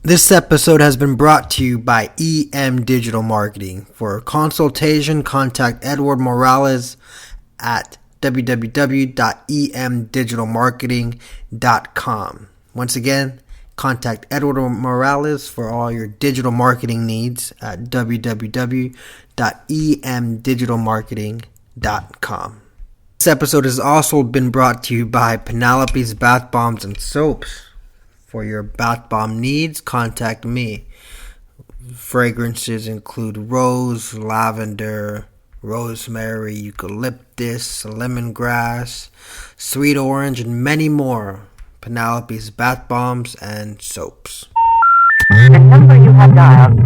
This episode has been brought to you by EM Digital Marketing. For a consultation, contact Edward Morales at www.emdigitalmarketing.com. Once again, contact Edward Morales for all your digital marketing needs at www.emdigitalmarketing.com. This episode has also been brought to you by Penelope's Bath Bombs and Soaps. For your bath bomb needs, contact me. Fragrances include rose, lavender, rosemary, eucalyptus, lemongrass, sweet orange, and many more. Penelope's Bath Bombs and Soaps. The number you have dialed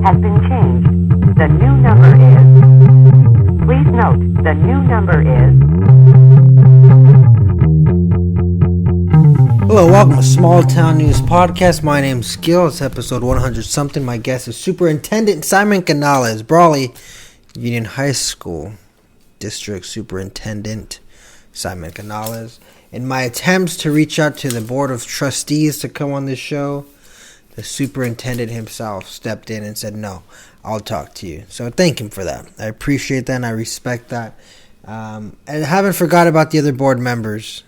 has been changed. The new number is... Please note, the new number is... Hello, welcome to Small Town News Podcast. My name's Gil. It's episode 100-something. My guest is Superintendent Simon Canalez, Brawley Union High School District Superintendent Simon Canalez. In my attempts to reach out to the Board of Trustees to come on this show, the superintendent himself stepped in and said, no, I'll talk to you. So thank him for that. I appreciate that and I respect that. And I haven't forgot about the other board members.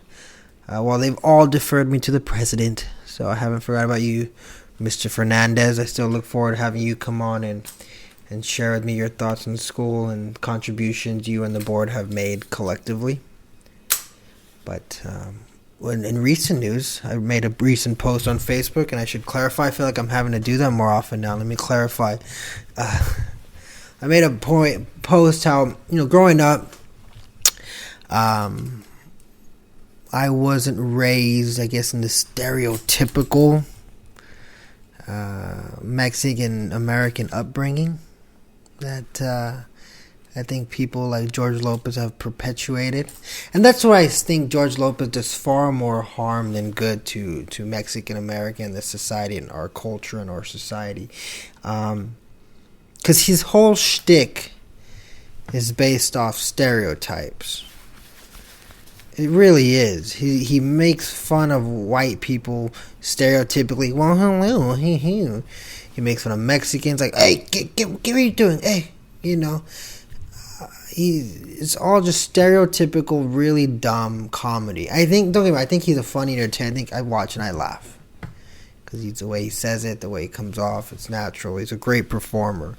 Well, they've all deferred me to the president, so I haven't forgot about you, Mr. Fernandez. I still look forward to having you come on and share with me your thoughts on school and contributions you and the board have made collectively. But in recent news, I made a recent post on Facebook, and I should clarify. I feel like I'm having to do that more often now. Let me clarify. I made a post how, growing up, I wasn't raised, I guess, in the stereotypical Mexican-American upbringing that I think people like George Lopez have perpetuated. And that's why I think George Lopez does far more harm than good to Mexican-American, the society, and our culture and our society. Because his whole shtick is based off stereotypes. It really is. He makes fun of white people stereotypically. Well, hello, he makes fun of Mexicans, like, hey, get what are you doing? Hey, it's all just stereotypical, really dumb comedy. I think he's a funny entertainer. I think I watch and I laugh because the way he says it, the way it comes off, it's natural. He's a great performer,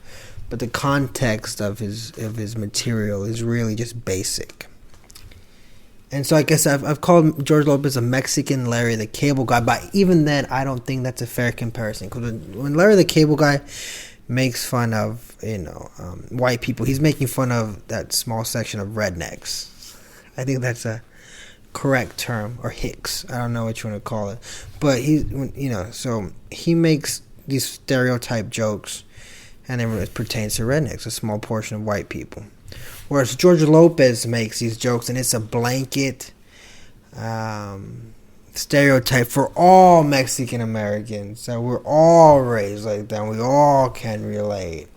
but the context of his material is really just basic. And so I guess I've called George Lopez a Mexican Larry the Cable Guy, but even then I don't think that's a fair comparison. Because when Larry the Cable Guy makes fun of white people, he's making fun of that small section of rednecks. I think that's a correct term, or hicks. I don't know which one to call it. But so he makes these stereotype jokes, and it pertains to rednecks, a small portion of white people. Whereas George Lopez makes these jokes, and it's a blanket stereotype for all Mexican Americans, that we're all raised like that, and we all can relate.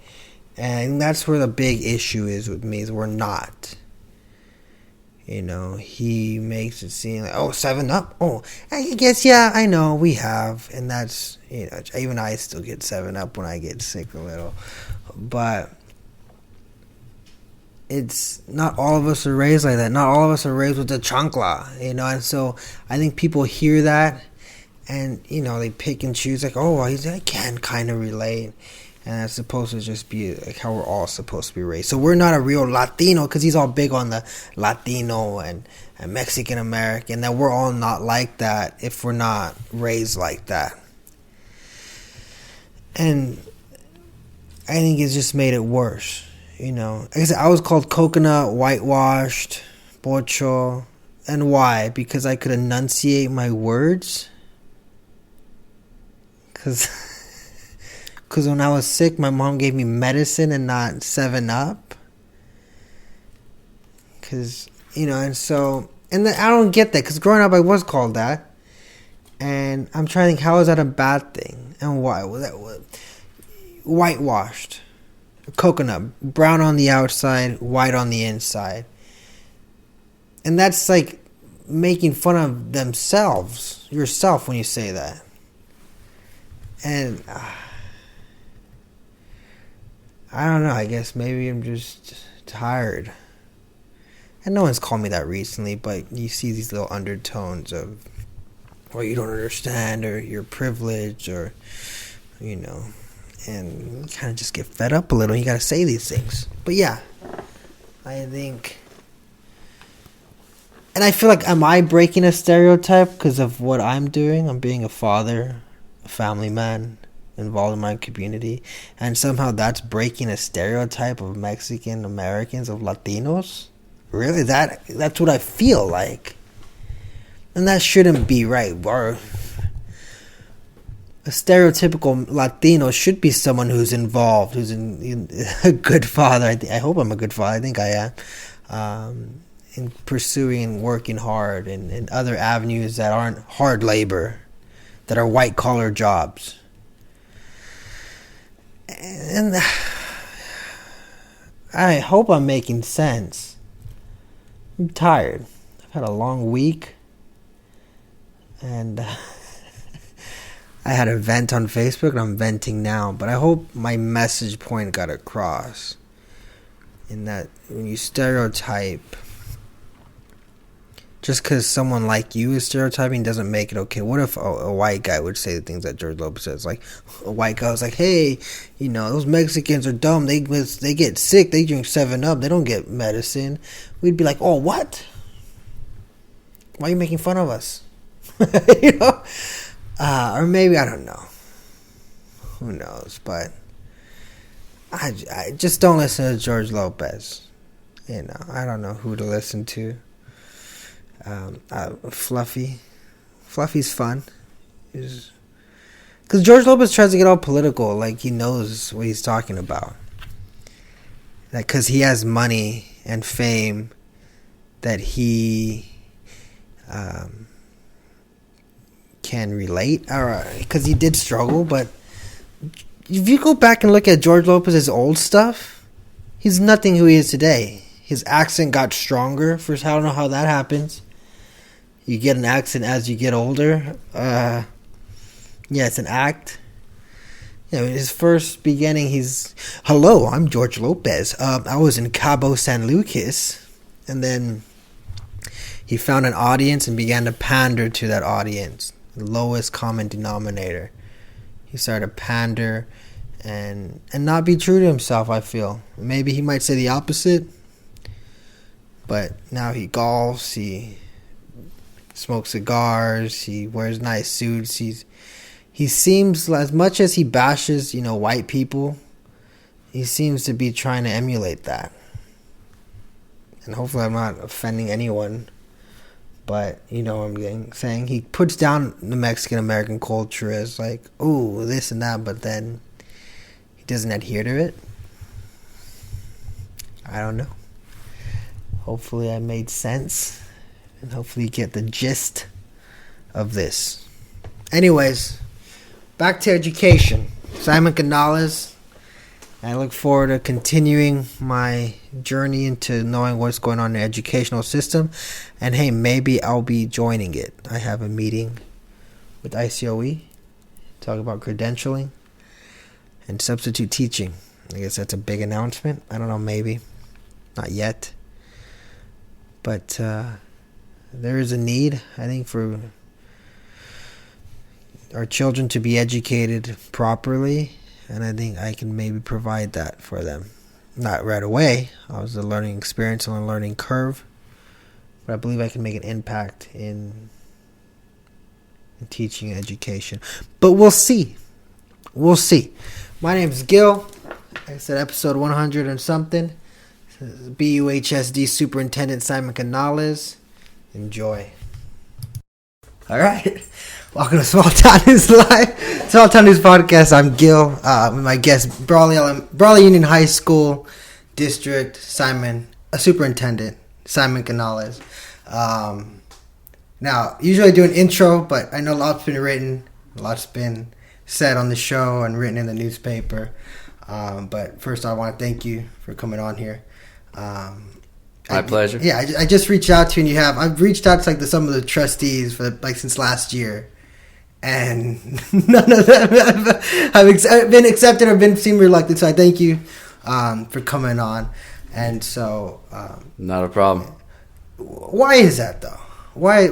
And that's where the big issue is with me, is we're not. He makes it seem like, 7-Up? Oh, I guess, yeah, I know, we have. And that's, even I still get 7-Up when I get sick a little. But it's not all of us are raised like that. Not all of us are raised with the chancla, and so I think people hear that and, they pick and choose, like, I can kind of relate. And that's supposed to just be like how we're all supposed to be raised. So we're not a real Latino, because he's all big on the Latino and Mexican American, that we're all not like that if we're not raised like that. And I think it's just made it worse. Like I said, I was called coconut, whitewashed, pocho. And why? Because I could enunciate my words? Because when I was sick, my mom gave me medicine and not 7-Up? Because, and so... And then I don't get that, because growing up I was called that. And I'm trying to think, how is that a bad thing? And why? Whitewashed. Coconut, brown on the outside, white on the inside. And that's like making fun of yourself when you say that. And I don't know. I guess maybe I'm just tired. And no one's called me that recently, but you see these little undertones of, well, you don't understand, or you're privileged, or, you know, and you kind of just get fed up a little. You got to say these things. But yeah, I think, and I feel like, am I breaking a stereotype because of what I'm doing? I'm being a father, a family man, involved in my community, and somehow that's breaking a stereotype of Mexican Americans, of Latinos. Really, that's what I feel like, and that shouldn't be right. Or a stereotypical Latino should be someone who's involved, who's in a good father. I hope I'm a good father. I think I am. In pursuing, working hard, and other avenues that aren't hard labor, that are white collar jobs. And I hope I'm making sense. I'm tired. I've had a long week, and I had a vent on Facebook, and I'm venting now, but I hope my message point got across, in that when you stereotype, just because someone like you is stereotyping doesn't make it okay. What if a white guy would say the things that George Lopez says? Like, a white guy was like, hey, you know, those Mexicans are dumb. They get sick. They drink 7-Up. They don't get medicine. We'd be like, oh, what? Why are you making fun of us? You know? Or maybe, I don't know. Who knows? But I just don't listen to George Lopez. You know, I don't know who to listen to. Fluffy's fun, because George Lopez tries to get all political, like he knows what he's talking about, that because he has money and fame, that he can relate, or because he did struggle. But if you go back and look at George Lopez's old stuff, he's nothing who he is today. His accent got stronger. First, I don't know how that happens. You get an accent as you get older. Yeah, it's an act. You know, his first beginning, he's, hello, I'm George Lopez. I was in Cabo San Lucas. And then he found an audience and began to pander to that audience. The lowest common denominator. He started to pander and not be true to himself, I feel. Maybe he might say the opposite. But now he golfs, he smokes cigars, he wears nice suits. He seems, as much as he bashes, you know, white people, he seems to be trying to emulate that. And hopefully I'm not offending anyone, but you know what I'm saying. He puts down the Mexican American culture as like, oh, this and that, but then he doesn't adhere to it. I don't know. Hopefully I made sense. And hopefully you get the gist of this. Anyways, back to education. Simon Canalez. I look forward to continuing my journey into knowing what's going on in the educational system. And hey, maybe I'll be joining it. I have a meeting with ICOE. Talk about credentialing and substitute teaching. I guess that's a big announcement. I don't know, maybe. Not yet. But there is a need, I think, for our children to be educated properly. And I think I can maybe provide that for them. Not right away. I was a learning experience on a learning curve. But I believe I can make an impact in teaching and education. But we'll see. We'll see. My name's Gil. Like I said, episode 100 and something. BUHSD Superintendent Simon Canalez. Enjoy. All right. Welcome to Small Town News Live. Small Town News Podcast. I'm Gil. With my guest, Brawley Union High School District Superintendent Simon Canalez. Now, usually I do an intro, but I know a lot's been written, a lot's been said on the show and written in the newspaper. But first, I want to thank you for coming on here. My pleasure. Yeah, I just reached out to you, and I've reached out to some of the trustees for since last year, and none of them have been accepted or been seem reluctant. So I thank you for coming on. And so, not a problem. Why is that though? Why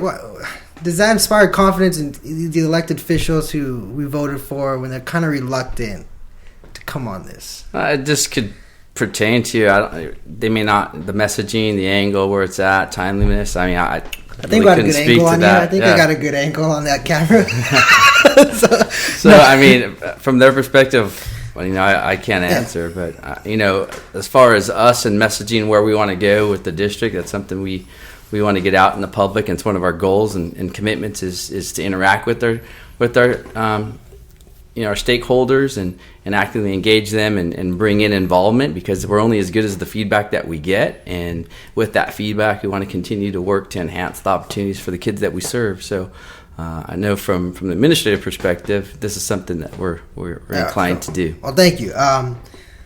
does that inspire confidence in the elected officials who we voted for when they're kind of reluctant to come on this? It just could pertain to they may not, the messaging, the angle where it's at, timeliness. I mean, I think really couldn't speak to that. I think I got a good angle on that camera. So I mean, from their perspective, well, I can't answer, but as far as us and messaging where we want to go with the district, that's something we want to get out in the public, and it's one of our goals and commitments is to interact with our our stakeholders and actively engage them and bring in involvement, because we're only as good as the feedback that we get, and with that feedback we want to continue to work to enhance the opportunities for the kids that we serve. So I know from the administrative perspective, this is something that we're inclined to do. Well, thank you.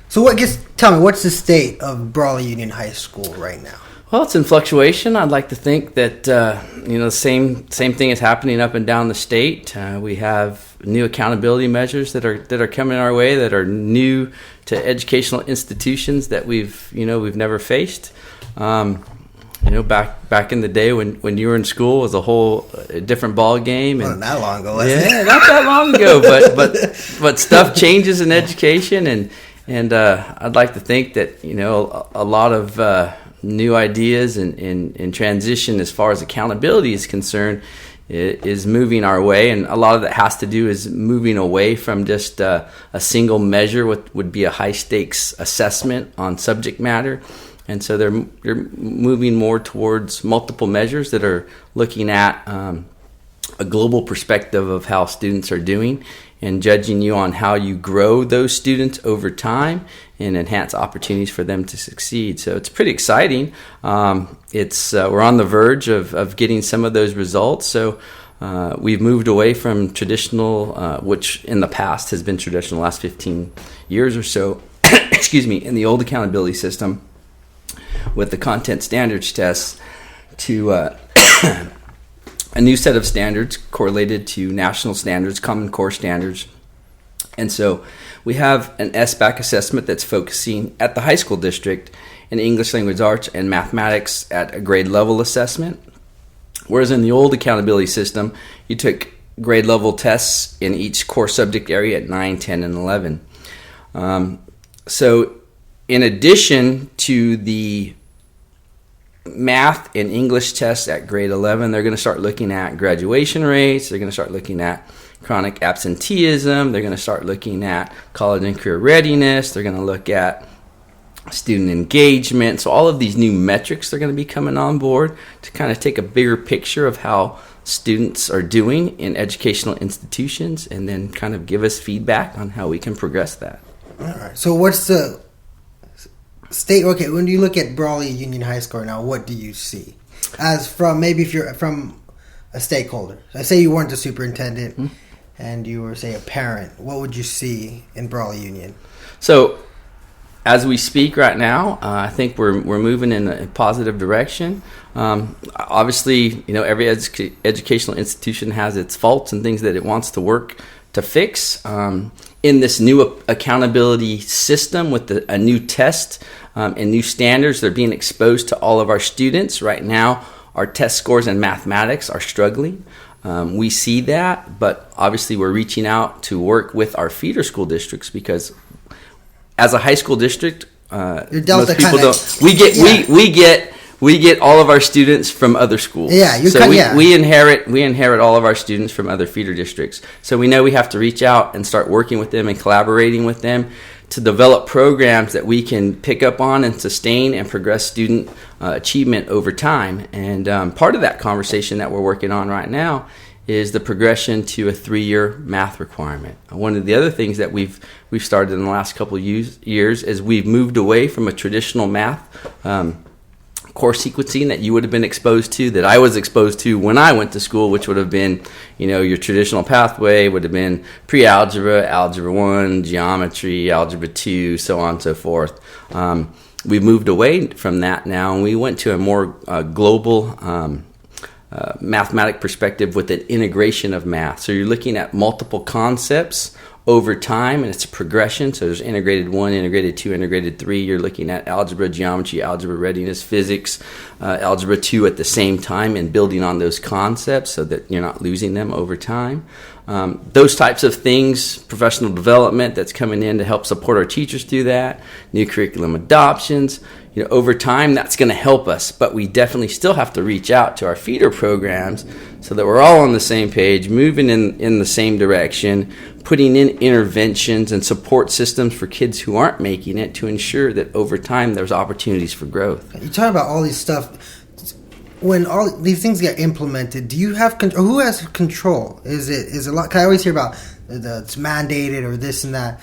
So tell me, what's the state of Brawley Union High School right now? Well, it's in fluctuation. I'd like to think that the same thing is happening up and down the state. We have new accountability measures that are coming our way that are new to educational institutions that we've never faced. Back in the day when you were in school, it was a whole different ball game. Not that long ago, was it? Yeah, not that long ago. But stuff changes in education, and I'd like to think that a lot of new ideas and transition as far as accountability is concerned is moving our way, and a lot of that has to do is moving away from just a single measure, what would be a high stakes assessment on subject matter. And so they're moving more towards multiple measures that are looking at a global perspective of how students are doing and judging you on how you grow those students over time and enhance opportunities for them to succeed. So it's pretty exciting. We're on the verge of getting some of those results. So we've moved away from traditional, which in the past has been traditional the last 15 years or so, in the old accountability system with the content standards tests, to a new set of standards correlated to national standards, Common Core standards. And so we have an SBAC assessment that's focusing at the high school district in English language arts and mathematics at a grade level assessment. Whereas in the old accountability system, you took grade level tests in each core subject area at 9, 10, and 11. So in addition to the math and English tests at grade 11, they're going to start looking at graduation rates. They're going to start looking at chronic absenteeism. They're going to start looking at college and career readiness. They're going to look at student engagement. So all of these new metrics are going to be coming on board to kind of take a bigger picture of how students are doing in educational institutions, and then kind of give us feedback on how we can progress that. All right. So what's the state? Okay, when you look at Brawley Union High School now, what do you see? As from, maybe if you're from a stakeholder, I say you weren't the superintendent and you were, say, a parent, what would you see in Brawley Union? So as we speak right now, I think we're moving in a positive direction. Obviously, every educational institution has its faults and things that it wants to work to fix. In this new accountability system with a new test and new standards that are being exposed to all of our students right now, our test scores in mathematics are struggling. We see that, but obviously we're reaching out to work with our feeder school districts, because as a high school district, most people don't. We get all of our students from other schools. We inherit all of our students from other feeder districts. So we know we have to reach out and start working with them and collaborating with them to develop programs that we can pick up on and sustain and progress student achievement over time. And part of that conversation that we're working on right now is the progression to a 3-year math requirement. One of the other things that we've started in the last couple of years is we've moved away from a traditional math course sequencing that you would have been exposed to, that I was exposed to when I went to school, which would have been, your traditional pathway would have been pre-algebra, algebra 1, geometry, algebra 2, so on and so forth. We've moved away from that now, and we went to a more global mathematic perspective with an integration of math. So you're looking at multiple concepts over time, and it's a progression. So there's integrated 1, integrated 2, integrated 3. You're looking at algebra, geometry, algebra readiness, physics, algebra 2 at the same time, and building on those concepts so that you're not losing them over time. Those types of things, professional development that's coming in to help support our teachers through that, new curriculum adoptions, over time that's going to help us, but we definitely still have to reach out to our feeder programs so that we're all on the same page, moving in the same direction, putting in interventions and support systems for kids who aren't making it to ensure that over time there's opportunities for growth. You talk about all these stuff. When all these things get implemented, do you have control? Who has control? Is it a lot? 'Cause I always hear about it's mandated or this and that.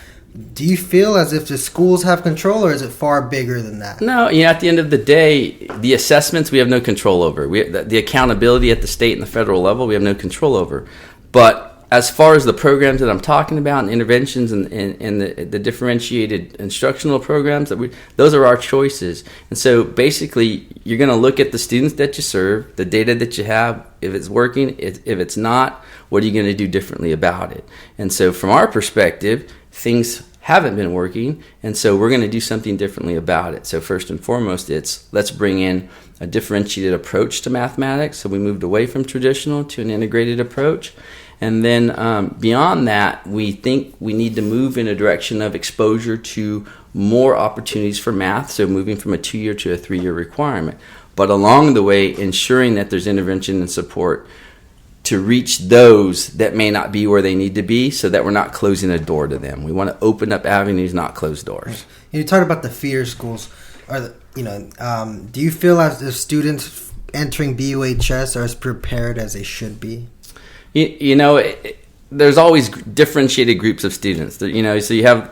Do you feel as if the schools have control, or is it far bigger than that? No, at the end of the day, the assessments we have no control over. The accountability at the state and the federal level, we have no control over. But as far as the programs that I'm talking about and interventions and the differentiated instructional programs, those are our choices. And so basically, you're going to look at the students that you serve, the data that you have, if it's working, if it's not, what are you going to do differently about it? And so from our perspective, things haven't been working, and so we're going to do something differently about it. So first and foremost, let's bring in a differentiated approach to mathematics. So we moved away from traditional to an integrated approach. And then beyond that, we think we need to move in a direction of exposure to more opportunities for math, so moving from a 2-year to a 3-year requirement. But along the way, ensuring that there's intervention and support to reach those that may not be where they need to be, so that we're not closing a door to them. We want to open up avenues, not close doors. You talked about the feeder schools. Do you feel as if students entering BUHS are as prepared as they should be? There's always differentiated groups of students. So you have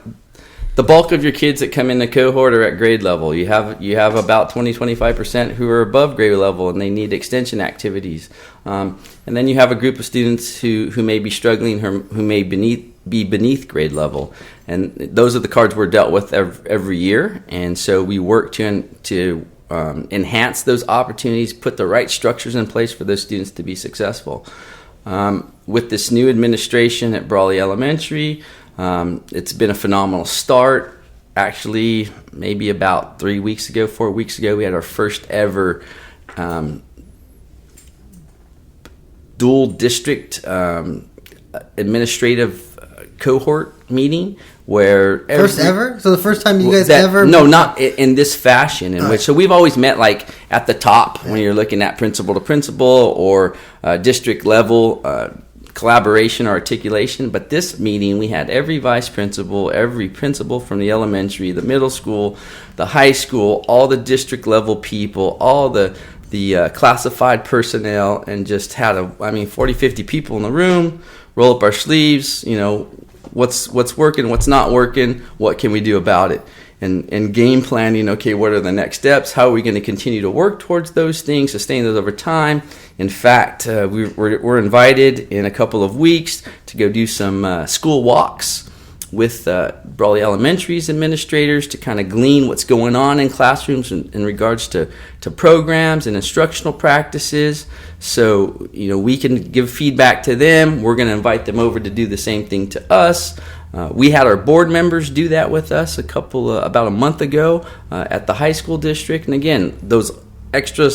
the bulk of your kids that come in the cohort are at grade level. You have about 20-25% who are above grade level and they need extension activities. And then you have a group of students who may be struggling, who may be beneath grade level. And those are the cards we're dealt with every year. And so we work to enhance those opportunities, put the right structures in place for those students to be successful. With this new administration at Brawley Elementary, it's been a phenomenal start. Actually, maybe about 4 weeks ago, we had our first ever dual district administrative cohort meeting. Where first ever? So the first time you guys ever? No, not in this fashion. So we've always met like at the top when you're looking at principal to principal or district level collaboration or articulation. But this meeting, we had every vice principal, every principal from the elementary, the middle school, the high school, all the district level people, all the classified personnel, and just had 40-50 people in the room. Roll up our sleeves, what's working, what's not working, what can we do about it, and game planning. Okay, what are the next steps? How are we going to continue to work towards those things, sustain those over time? In fact, we're invited in a couple of weeks to go do some school walks with Brawley Elementary's administrators to kind of glean what's going on in classrooms in regards to programs and instructional practices. So, we can give feedback to them. We're going to invite them over to do the same thing to us. We had our board members do that with us about a month ago at the high school district. And again, those extra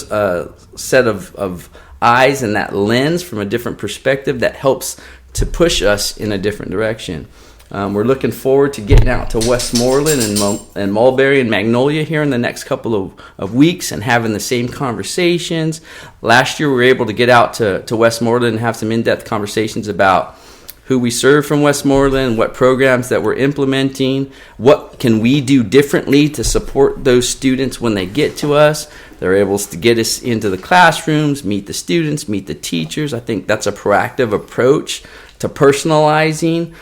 set of eyes and that lens from a different perspective that helps to push us in a different direction. We're looking forward to getting out to Westmoreland and Mulberry and Magnolia here in the next couple of weeks and having the same conversations. Last year we were able to get out to Westmoreland and have some in-depth conversations about who we serve from Westmoreland, what programs that we're implementing, what can we do differently to support those students when they get to us. They're able to get us into the classrooms, meet the students, meet the teachers. I think that's a proactive approach to personalizing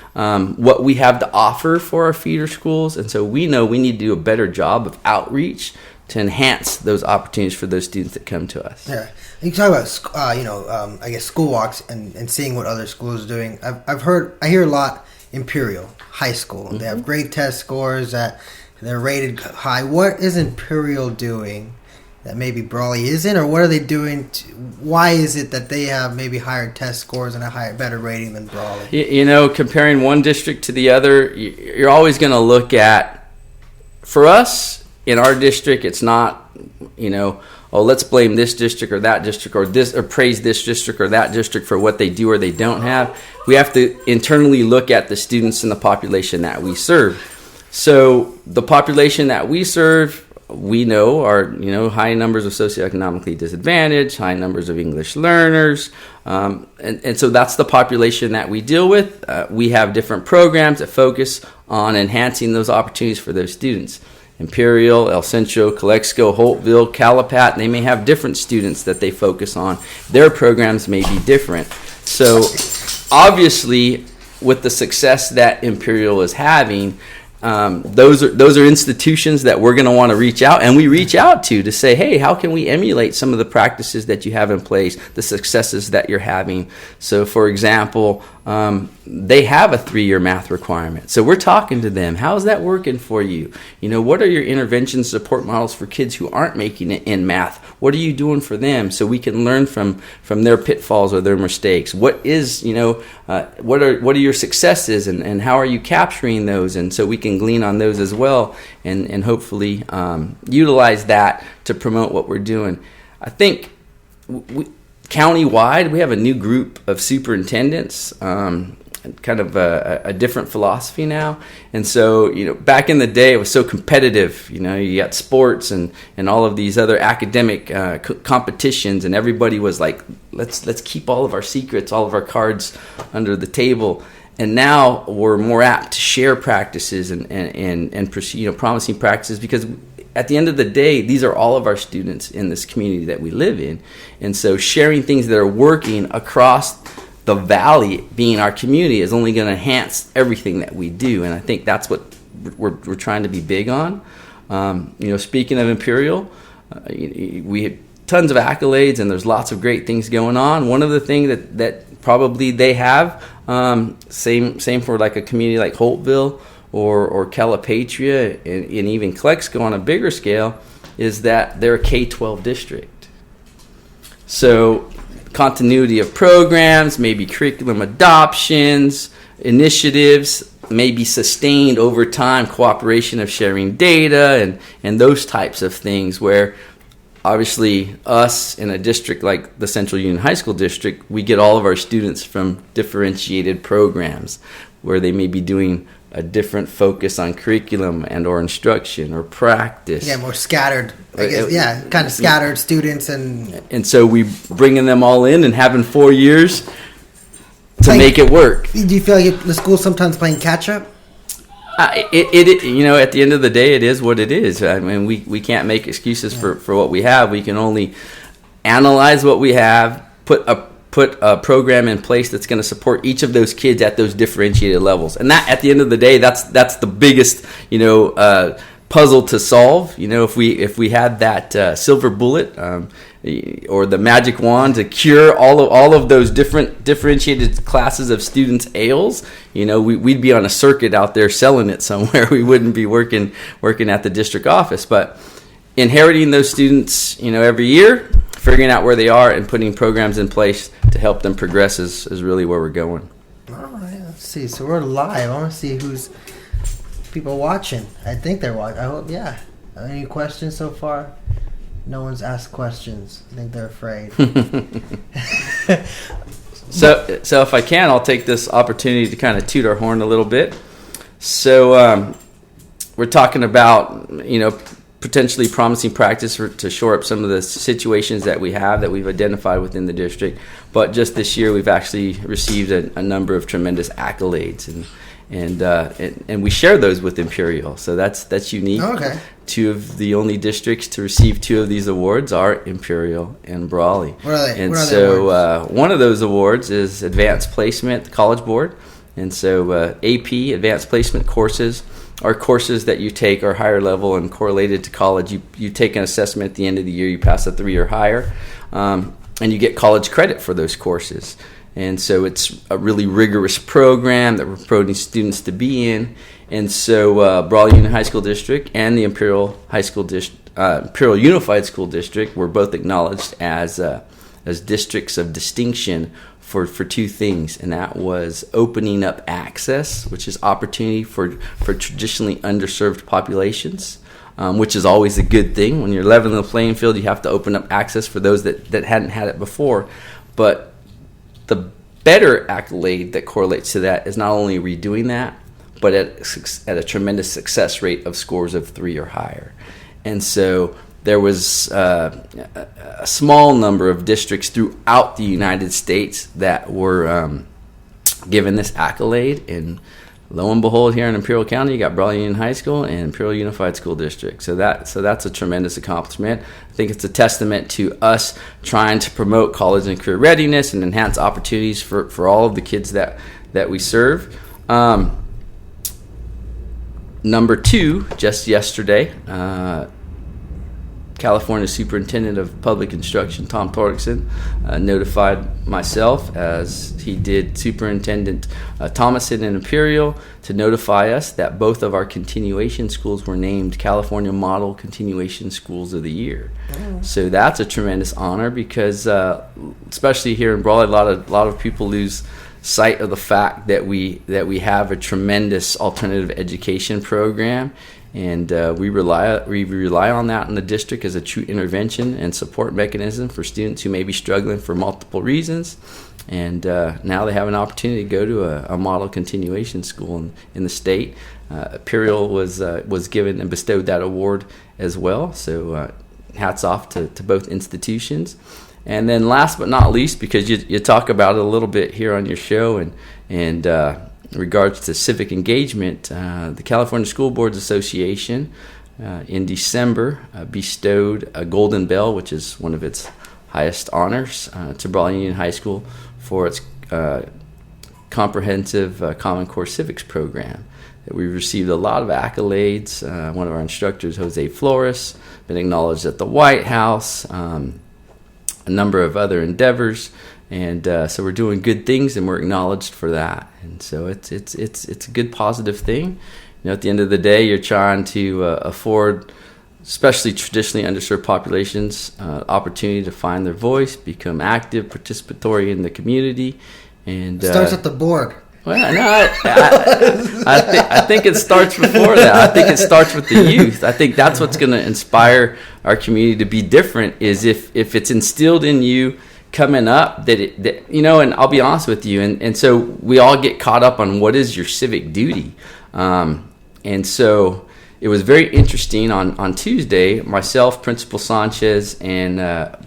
what we have to offer for our feeder schools. And so we know we need to do a better job of outreach to enhance those opportunities for those students that come to us. Yeah. You talk about, I guess school walks and seeing what other schools are doing. I hear a lot Imperial High School. Mm-hmm. They have great test scores that they're rated high. What is Imperial doing that maybe Brawley isn't, or what are they doing? Why is it that they have maybe higher test scores and a better rating than Brawley? You know, comparing one district to the other, you're always going to look at, for us in our district, it's not, you know, oh, let's blame this district or that district or praise this district or that district for what they do or they don't have. We have to internally look at the students and the population that we serve. So the population that we serve, we know are, you know, high numbers of socioeconomically disadvantaged, high numbers of English learners, and so that's the population that we deal with. We have different programs that focus on enhancing those opportunities for those students. Imperial, El Centro, Calexico, Holtville, Calapat, they may have different students that they focus on. Their programs may be different. So obviously, with the success that Imperial is having, those are institutions that we're going to want to reach out, and we reach out to say, hey, how can we emulate some of the practices that you have in place, the successes that you're having? So, for example, they have a 3-year math requirement. So we're talking to them. How's that working for you? You know, what are your intervention support models for kids who aren't making it in math? What are you doing for them so we can learn from their pitfalls or their mistakes? What is, you know, what are your successes and how are you capturing those? And so we can glean on those as well and hopefully utilize that to promote what we're doing. I think countywide, we have a new group of superintendents, kind of a different philosophy now. And so, you know, back in the day, it was so competitive. You know, you got sports and all of these other academic competitions, and everybody was like, let's keep all of our secrets, all of our cards under the table. And now we're more apt to share practices and pursue, you know, promising practices, because at the end of the day, these are all of our students in this community that we live in. And so sharing things that are working across the valley, being our community, is only going to enhance everything that we do. And I think that's what we're trying to be big on. You know, speaking of Imperial, we have tons of accolades and there's lots of great things going on. One of the things that probably they have, same for like a community like Holtville or Calipatria and even Calexico on a bigger scale, is that they're a K-12 district. So continuity of programs, maybe curriculum adoptions, initiatives, may be sustained over time, cooperation of sharing data and those types of things, where obviously us in a district like the Central Union High School District, we get all of our students from differentiated programs where they may be doing a different focus on curriculum and or instruction or practice. Yeah, more scattered, I guess. Yeah, kind of scattered students. And so we bringing them all in and having 4 years to make it work. Do you feel like the school's sometimes playing catch-up? It you know, at the end of the day, it is what it is. I mean, we can't make excuses for what we have. We can only analyze what we have, put a program in place that's going to support each of those kids at those differentiated levels. And that, at the end of the day, that's the biggest, you know, puzzle to solve. You know, if we had that silver bullet or the magic wand to cure all of those differentiated classes of students' ails, you know, we'd be on a circuit out there selling it somewhere. We wouldn't be working at the district office. But inheriting those students, you know, every year, figuring out where they are and putting programs in place to help them progress is really where we're going. All right, let's see. So we're live. I want to see who's people watching. I think they're watching. I hope, yeah. Any questions so far? No one's asked questions. I think they're afraid. So if I can, I'll take this opportunity to kind of toot our horn a little bit. So we're talking about, you know, potentially promising practice to shore up some of the situations that we have that we've identified within the district. But just this year, we've actually received a number of tremendous accolades, and we share those with Imperial. So that's unique. Okay. Two of the only districts to receive two of these awards are Imperial and Brawley. What are they? And what are so one of those awards is Advanced Placement, the College Board. And so AP, Advanced Placement courses, are courses that you take are higher level and correlated to college. You take an assessment at the end of the year, you pass a 3 or higher, and you get college credit for those courses. And so it's a really rigorous program that we're promoting students to be in. And so Brawley Union High School District and the Imperial High School Imperial Unified School District were both acknowledged as districts of distinction for two things, and that was opening up access, which is opportunity for traditionally underserved populations, which is always a good thing. When you're leveling the playing field, you have to open up access for those that hadn't had it before. But the better accolade that correlates to that is not only redoing that, but at a tremendous success rate of scores of 3 or higher. And so there was a small number of districts throughout the United States that were given this accolade. And lo and behold, here in Imperial County, you got Brawley Union High School and Imperial Unified School District. So that's a tremendous accomplishment. I think it's a testament to us trying to promote college and career readiness and enhance opportunities for all of the kids that we serve. Number 2, just yesterday, California Superintendent of Public Instruction, Tom Torkelson, notified myself, as he did Superintendent Thomason and Imperial, to notify us that both of our continuation schools were named California Model Continuation Schools of the Year. Oh. So that's a tremendous honor because, especially here in Brawley, a lot of people lose sight of the fact that we have a tremendous alternative education program. And we rely on that in the district as a true intervention and support mechanism for students who may be struggling for multiple reasons. And now they have an opportunity to go to a model continuation school in the state. Imperial was given and bestowed that award as well. So hats off to both institutions. And then last but not least, because you talk about it a little bit here on your show, and in regards to civic engagement, the California School Boards Association in December bestowed a Golden Bell, which is one of its highest honors, to Brawley Union High School for its comprehensive Common Core Civics program. We received a lot of accolades. One of our instructors, Jose Flores, been acknowledged at the White House, a number of other endeavors. And so we're doing good things, and we're acknowledged for that. And so it's a good positive thing. You know, at the end of the day, you're trying to afford, especially traditionally underserved populations, opportunity to find their voice, become active, participatory in the community. And starts at the board. Well, no, I think it starts before that. I think it starts with the youth. I think that's what's going to inspire our community to be different. Is if it's instilled in you coming up that and I'll be honest with you, and so we all get caught up on what is your civic duty, and so it was very interesting on Tuesday. Myself, Principal Sanchez, and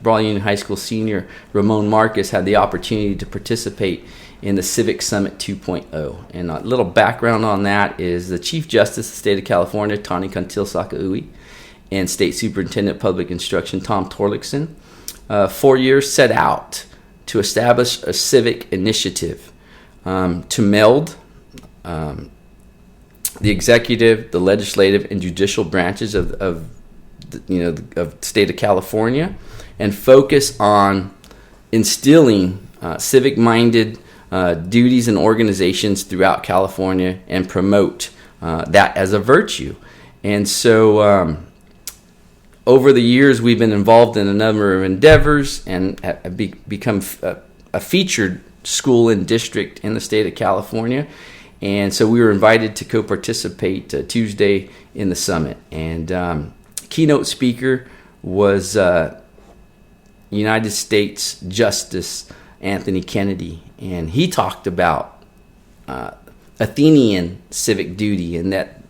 Brawley Union High School senior Ramon Marcus had the opportunity to participate in the Civic Summit 2.0. And a little background on that is the Chief Justice of the State of California, Tani Cantil Sakaui, and State Superintendent of Public Instruction, Tom Torkelson, 4 years set out to establish a civic initiative to meld the executive, the legislative, and judicial branches of the state of California, and focus on instilling civic-minded duties and organizations throughout California and promote that as a virtue. And so over the years, we've been involved in a number of endeavors and have become a featured school and district in the state of California. And so we were invited to co-participate Tuesday in the summit. And keynote speaker was United States Justice Anthony Kennedy. And he talked about Athenian civic duty, and that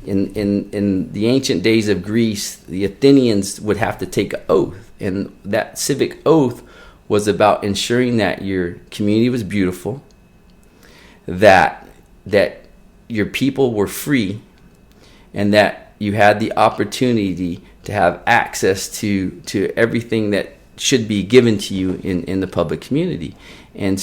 in the ancient days of Greece, the Athenians would have to take an oath. And that civic oath was about ensuring that your community was beautiful, that your people were free, and that you had the opportunity to have access to everything that should be given to you in the public community. And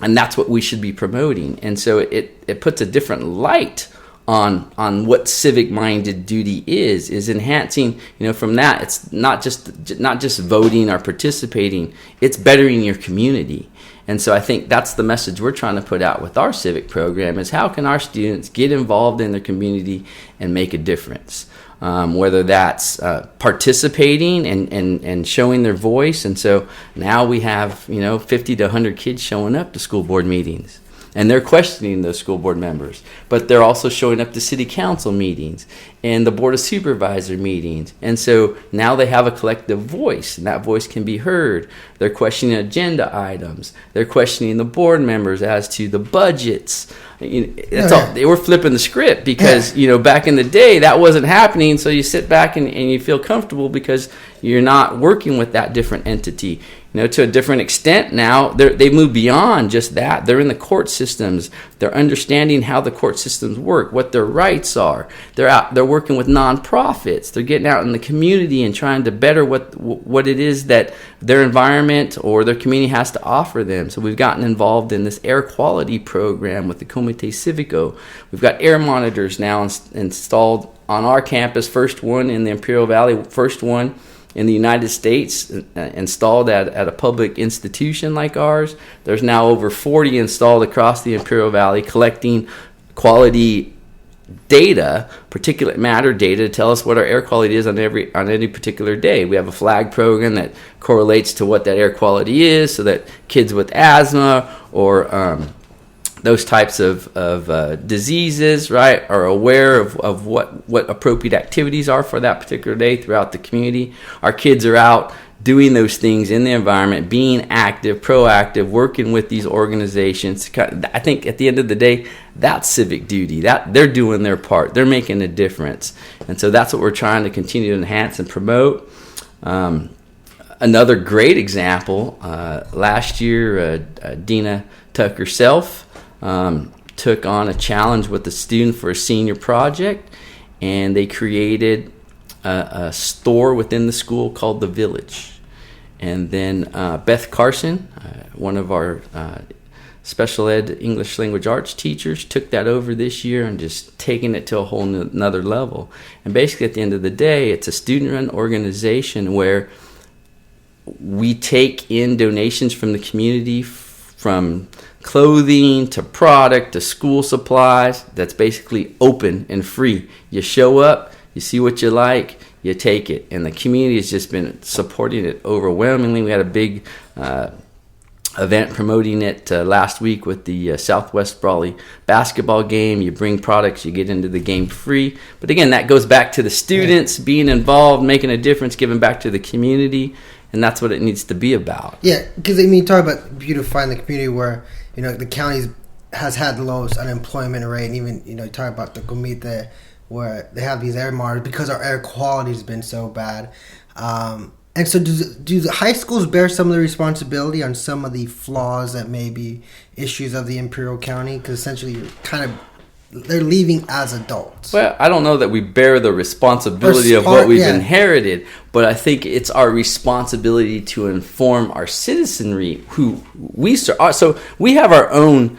that's what we should be promoting. And so it puts a different light on what civic-minded duty is enhancing. From that, it's not just voting or participating, it's bettering your community. And so I think that's the message we're trying to put out with our civic program, is how can our students get involved in their community and make a difference. whether that's participating and showing their voice. And so now we have 50 to 100 kids showing up to school board meetings. And they're questioning those school board members. But they're also showing up to city council meetings and the board of supervisor meetings. And so now they have a collective voice, and that voice can be heard. They're questioning agenda items. They're questioning the board members as to the budgets. They were flipping the script because, back in the day, that wasn't happening. So you sit back and you feel comfortable because you're not working with that different entity. To a different extent now, they move beyond just that. They're in the court systems. They're understanding how the court systems work, what their rights are. They're working with nonprofits. They're getting out in the community and trying to better what it is that their environment or their community has to offer them. So we've gotten involved in this air quality program with the Comité Civico. We've got air monitors now installed on our campus, first one in the Imperial Valley, first one in the United States installed at a public institution like ours. There's now over 40 installed across the Imperial Valley collecting quality data, particulate matter data, to tell us what our air quality is on any particular day. We have a flag program that correlates to what that air quality is so that kids with asthma or those types of diseases, right, are aware of what appropriate activities are for that particular day throughout the community. Our kids are out doing those things in the environment, being active, proactive, working with these organizations. I think at the end of the day, that's civic duty. That they're doing their part. They're making a difference. And so that's what we're trying to continue to enhance and promote. Another great example, last year, Dina Tucker Self took on a challenge with the student for a senior project, and they created a store within the school called The Village. And then Beth Carson, one of our special ed English language arts teachers, took that over this year and just taking it to a whole another level. And basically at the end of the day, it's a student-run organization where we take in donations from the community, from clothing to product to school supplies. That's basically open and free. You show up, you see what you like, you take it. And the community has just been supporting it overwhelmingly. We had a big event promoting it last week with the Southwest Brawley basketball game. You bring products, you get into the game free. But again, that goes back to the students being involved, making a difference, giving back to the community. And that's what it needs to be about. Yeah, because you talk about beautifying the community where, the county has had the lowest unemployment rate. And even, you talk about the Comité where they have these air monitors because our air quality has been so bad. And so do the high schools bear some of the responsibility on some of the flaws that may be issues of the Imperial County? Because essentially they're leaving as adults. Well, I don't know that we bear the responsibility of what we've inherited, but I think it's our responsibility to inform our citizenry who we serve. So we have our own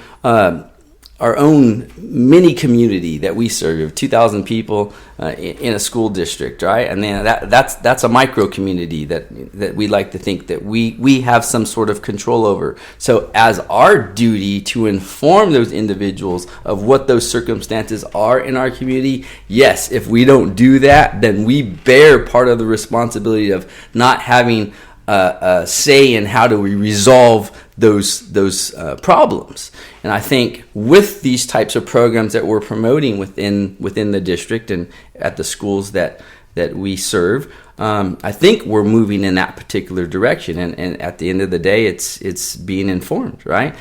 mini community that we serve, 2,000 people in a school district, right? And then that's a micro community that we like to think that we have some sort of control over. So as our duty to inform those individuals of what those circumstances are in our community, yes, if we don't do that, then we bear part of the responsibility of not having a say in how do we resolve those problems. And I think with these types of programs that we're promoting within the district and at the schools that we serve, I think we're moving in that particular direction. And at the end of the day, it's being informed, right?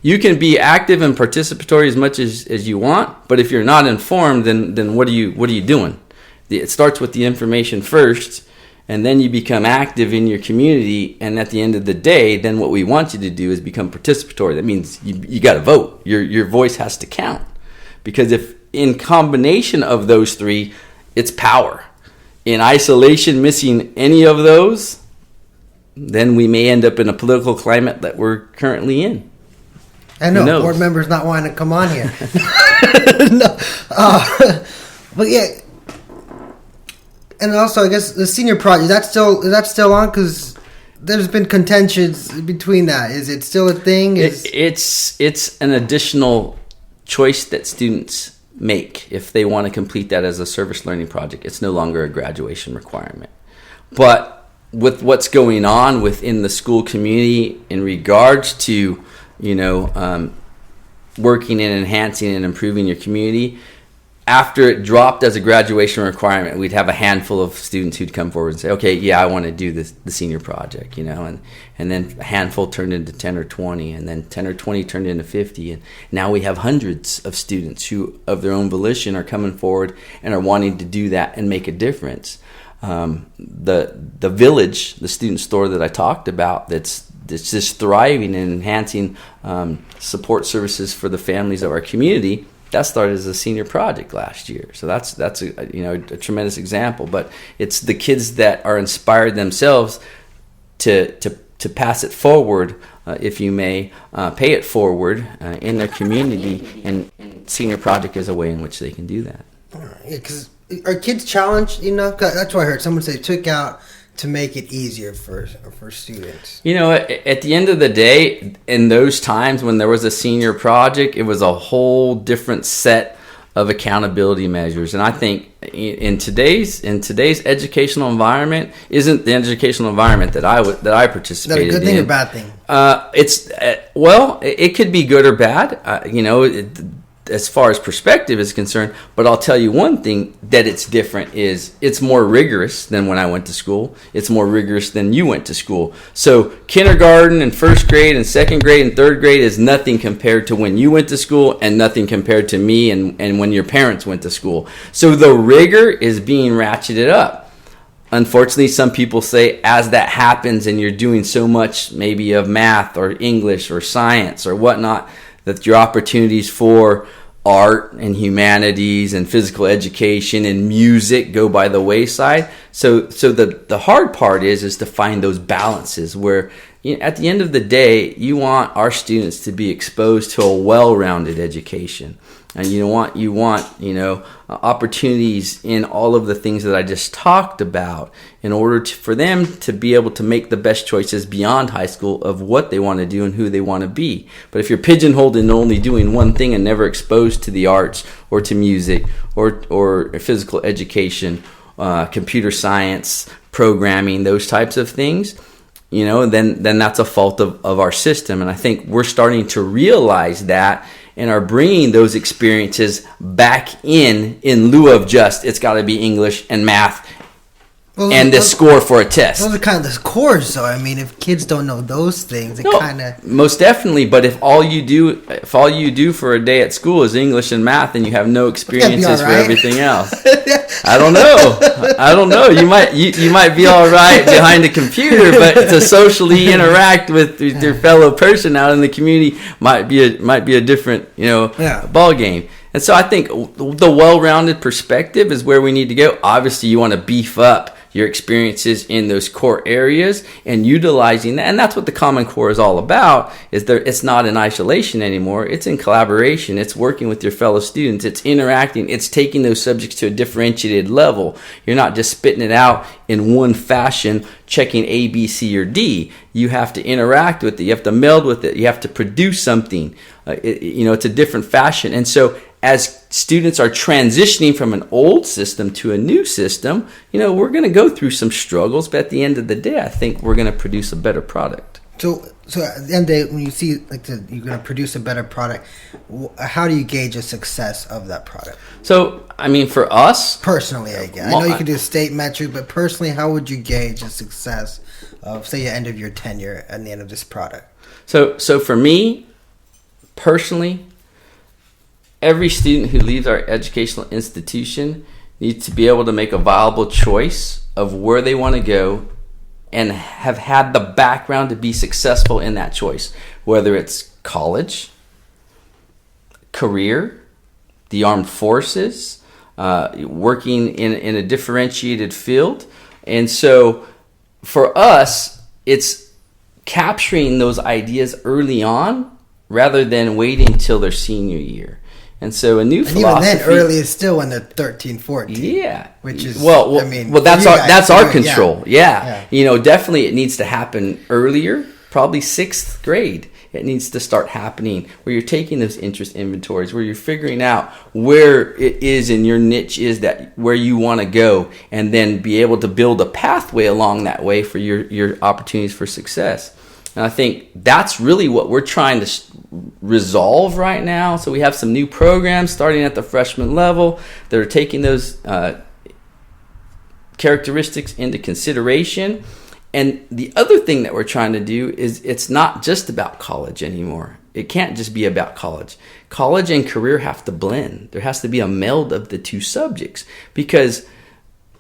You can be active and participatory as much as you want, but if you're not informed, then what are you doing? It starts with the information first. And then you become active in your community, and at the end of the day, then what we want you to do is become participatory. That means you got to vote. Your voice has to count. Because if in combination of those three, it's power. In isolation, missing any of those, then we may end up in a political climate that we're currently in. I know, board members not wanting to come on here. No, but yeah. And also, I guess the senior project, is that still on? Because there's been contentions between that. Is it still a thing? It's an additional choice that students make, if they want to complete that as a service learning project, it's no longer a graduation requirement. But with what's going on within the school community in regards to, working and enhancing and improving your community, after it dropped as a graduation requirement, we'd have a handful of students who'd come forward and say, okay, yeah, I want to do the senior project, and then a handful turned into 10 or 20, and then 10 or 20 turned into 50. And now we have hundreds of students who, of their own volition, are coming forward and are wanting to do that and make a difference. The village, the student store that I talked about, that's just thriving and enhancing support services for the families of our community, that started as a senior project last year. So that's a tremendous example. But it's the kids that are inspired themselves to pass it forward, if you may, pay it forward in their community, and senior project is a way in which they can do that. Yeah, because are kids challenged enough? 'Cause that's what I heard someone say, took out to make it easier for students. At the end of the day, in those times when there was a senior project, it was a whole different set of accountability measures. And I think in today's educational environment isn't the educational environment that I participated in. Is that a good thing or bad thing? It could be good or bad. As far as perspective is concerned, but I'll tell you one thing that it's different is it's more rigorous than when I went to school. It's more rigorous than you went to school. So kindergarten and first grade and second grade and third grade is nothing compared to when you went to school, and nothing compared to me and when your parents went to school. So the rigor is being ratcheted up. Unfortunately, some people say as that happens and you're doing so much maybe of math or English or science or whatnot, that your opportunities for art and humanities and physical education and music go by the wayside. So the hard part is to find those balances where, at the end of the day, you want our students to be exposed to a well-rounded education. And you want opportunities in all of the things that I just talked about in order for them to be able to make the best choices beyond high school of what they want to do and who they want to be. But if you're pigeonholed in only doing one thing and never exposed to the arts or to music or physical education, computer science, programming, those types of things, then that's a fault of our system. And I think we're starting to realize that, and are bringing those experiences back in lieu of just, it's got to be English and math and the score for a test. Those are kind of the cores, though. I mean, if kids don't know those things, most definitely. But if all you do for a day at school is English and math, and you have no experiences for everything else, I don't know. You might be all right behind a computer, but to socially interact with your fellow person out in the community might be a different ball game. And so I think the well-rounded perspective is where we need to go. Obviously, you want to beef up your experiences in those core areas and utilizing that. And that's what the Common Core is all about, it's not in isolation anymore. It's in collaboration. It's working with your fellow students. It's interacting. It's taking those subjects to a differentiated level. You're not just spitting it out in one fashion, checking A, B, C, or D. You have to interact with it. You have to meld with it. You have to produce something. It's a different fashion. And so as students are transitioning from an old system to a new system, we're going to go through some struggles, but at the end of the day, I think we're going to produce a better product. So at the end of the day, when you see you're going to produce a better product, how do you gauge the success of that product? So, I mean, for us personally, I guess. I know you can do state metric, but personally, how would you gauge the success of, say, the end of your tenure and the end of this product? So for me, personally, every student who leaves our educational institution needs to be able to make a viable choice of where they want to go and have had the background to be successful in that choice, whether it's college, career, the armed forces, working in a differentiated field. And so for us, it's capturing those ideas early on rather than waiting till their senior year. And so a new philosophy. Even then, early is still when they're 13, 14. Yeah. Which is, that's our control. Yeah. Definitely it needs to happen earlier, probably 6th grade. It needs to start happening where you're taking those interest inventories, where you're figuring out where it is in your niche is that where you want to go, and then be able to build a pathway along that way for your opportunities for success. And I think that's really what we're trying to resolve right now. So we have some new programs starting at the freshman level that are taking those characteristics into consideration. And the other thing that we're trying to do is it's not just about college anymore. It can't just be about college. College and career have to blend. There has to be a meld of the two subjects, because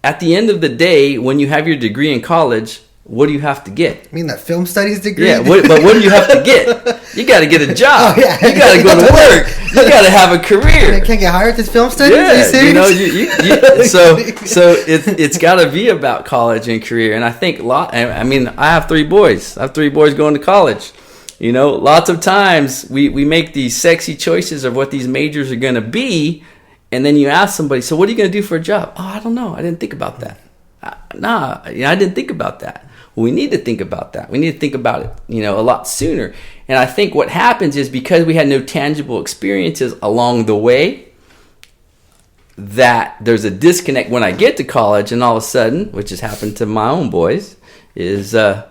at the end of the day, when you have your degree in college, what do you have to get? I mean, that film studies degree? Yeah, but what do you have to get? You got to get a job. Oh, yeah. You got to go to work. You got to have a career. I can't get hired at this film studies? Yeah, Are you serious? so it's got to be about college and career. And I think I have 3 boys. I have 3 boys going to college. Lots of times we make these sexy choices of what these majors are going to be, and then you ask somebody, so what are you going to do for a job? Oh, I don't know. I didn't think about that. I didn't think about that. Well, we need to think about that. We need to think about it, a lot sooner. And I think what happens is because we had no tangible experiences along the way, that there's a disconnect when I get to college, and all of a sudden, which has happened to my own boys, is, I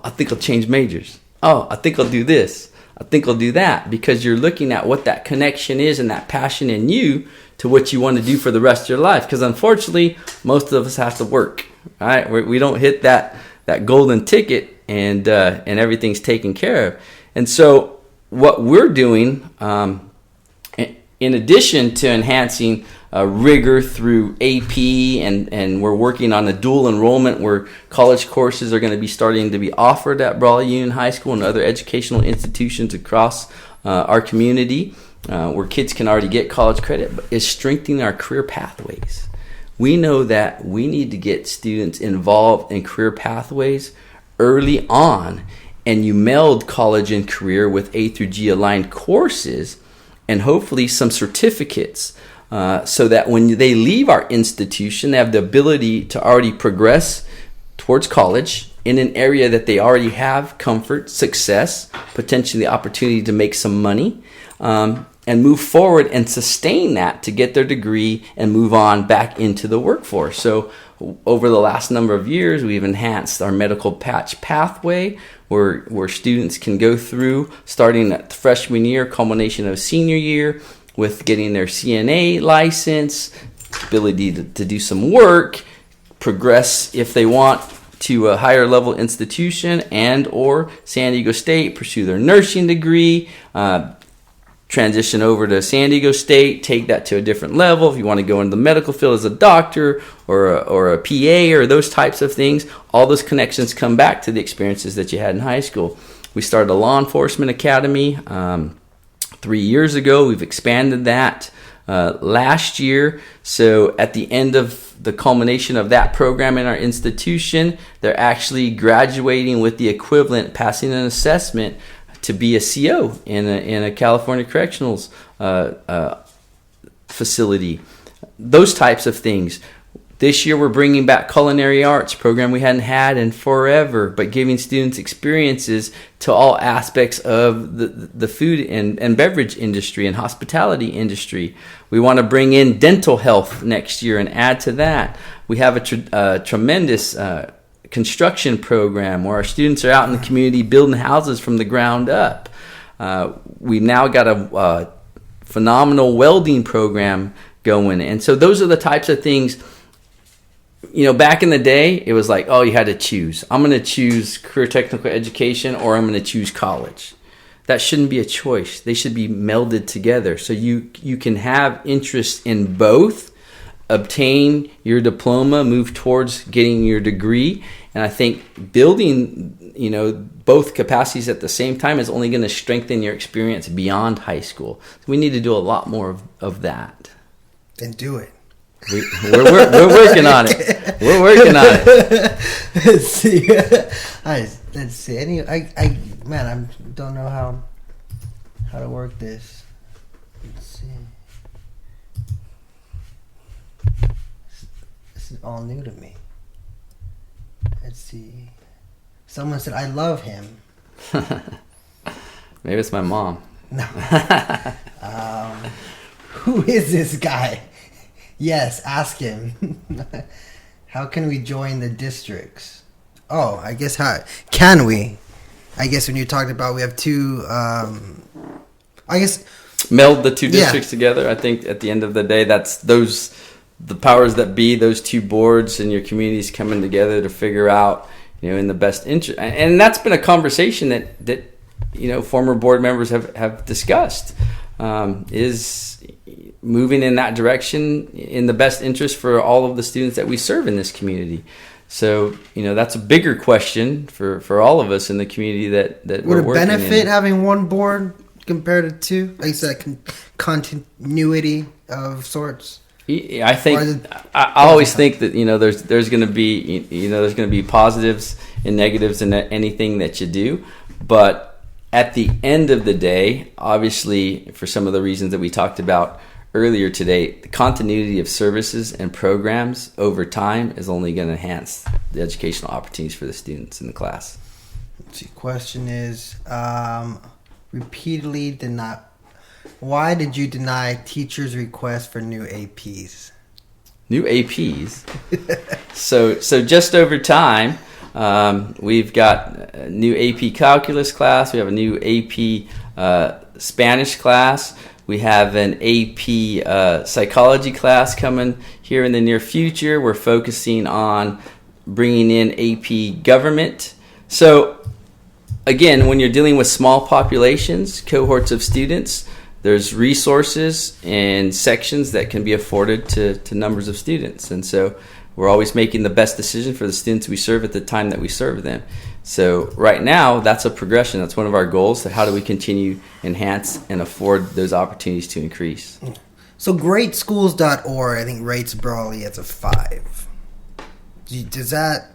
think I'll change majors. Oh, I think I'll do this. I think I'll do that, because you're looking at what that connection is and that passion in you to what you want to do for the rest of your life. Because unfortunately, most of us have to work. Right? We don't hit that golden ticket, and everything's taken care of. And so what we're doing, in addition to enhancing rigor through AP, and we're working on a dual enrollment where college courses are going to be starting to be offered at Brawley Union High School and other educational institutions across our community, where kids can already get college credit, but is strengthening our career pathways. We know that we need to get students involved in career pathways early on, and you meld college and career with A through G aligned courses and hopefully some certificates, so that when they leave our institution, they have the ability to already progress towards college in an area that they already have comfort, success, potentially the opportunity to make some money, and move forward and sustain that to get their degree and move on back into the workforce. So over the last number of years, we've enhanced our medical patch pathway where students can go through starting at the freshman year, culmination of senior year, with getting their CNA license, ability to do some work, progress if they want to a higher level institution and or San Diego State, pursue their nursing degree, transition over to San Diego State, take that to a different level. If you want to go into the medical field as a doctor or a PA or those types of things, all those connections come back to the experiences that you had in high school. We started a law enforcement academy 3 years ago. We've expanded that last year. So at the end of the culmination of that program in our institution, they're actually graduating with the equivalent, passing an assessment to be a CO in a California correctionals facility. Those types of things. This year we're bringing back culinary arts, program we hadn't had in forever, but giving students experiences to all aspects of the food and beverage industry and hospitality industry. We want to bring in dental health next year and add to that. We have a tremendous construction program where our students are out in the community building houses from the ground up. We've now got a phenomenal welding program going. And so those are the types of things. Back in the day, it was like, you had to choose. I'm going to choose career technical education or I'm going to choose college. That shouldn't be a choice. They should be melded together. So you can have interest in both, obtain your diploma, move towards getting your degree. And I think building, both capacities at the same time is only going to strengthen your experience beyond high school. So we need to do a lot more of that. Then do it. We're working on it. We're working on it. Let's see. Let's see. I don't know how to work this. Let's see. This is all new to me. Let's see. Someone said, I love him. Maybe it's my mom. No. Who is this guy? Yes, ask him. How can we join the districts? Oh, I guess can we? I guess when you talked about we have two, meld the two districts together. I think at the end of the day, that's the powers that be, those two boards and your communities coming together to figure out, in the best interest. And that's been a conversation that former board members have discussed, is moving in that direction in the best interest for all of the students that we serve in this community. So, that's a bigger question for all of us in the community that we're working in. Would it benefit having one board compared to two? Like you said, continuity of sorts? I think I always think that there's going to be positives and negatives in anything that you do, but at the end of the day, obviously for some of the reasons that we talked about earlier today, the continuity of services and programs over time is only going to enhance the educational opportunities for the students in the class. Let's see, question is repeatedly deny. Why did you deny teachers' requests for new APs? New APs? So just over time, we've got a new AP calculus class. We have a new AP Spanish class. We have an AP psychology class coming here in the near future. We're focusing on bringing in AP government. So again, when you're dealing with small populations, cohorts of students, there's resources and sections that can be afforded to numbers of students. And so we're always making the best decision for the students we serve at the time that we serve them. So right now, that's a progression. That's one of our goals. So how do we continue, enhance, and afford those opportunities to increase? So greatschools.org, I think, rates Brawley as a 5. Does that,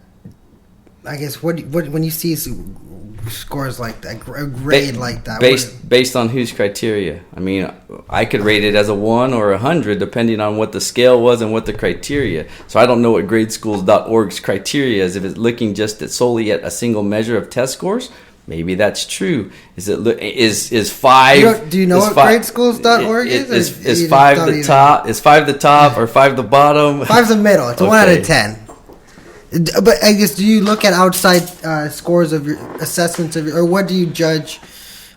I guess, what when you see scores like that, a grade like that, based on whose criteria? I mean, I could rate it as a 1 or 100 depending on what the scale was and what the criteria. So I don't know what gradeschools.org's criteria is. If it's looking just solely at a single measure of test scores, maybe that's true. Is 5? Do you know what gradeschools.org is? Is 5 the top? Is 5 the top or 5 the bottom? 5's the middle. It's 1 out of 10. But I guess, do you look at outside scores of your assessments or what do you judge?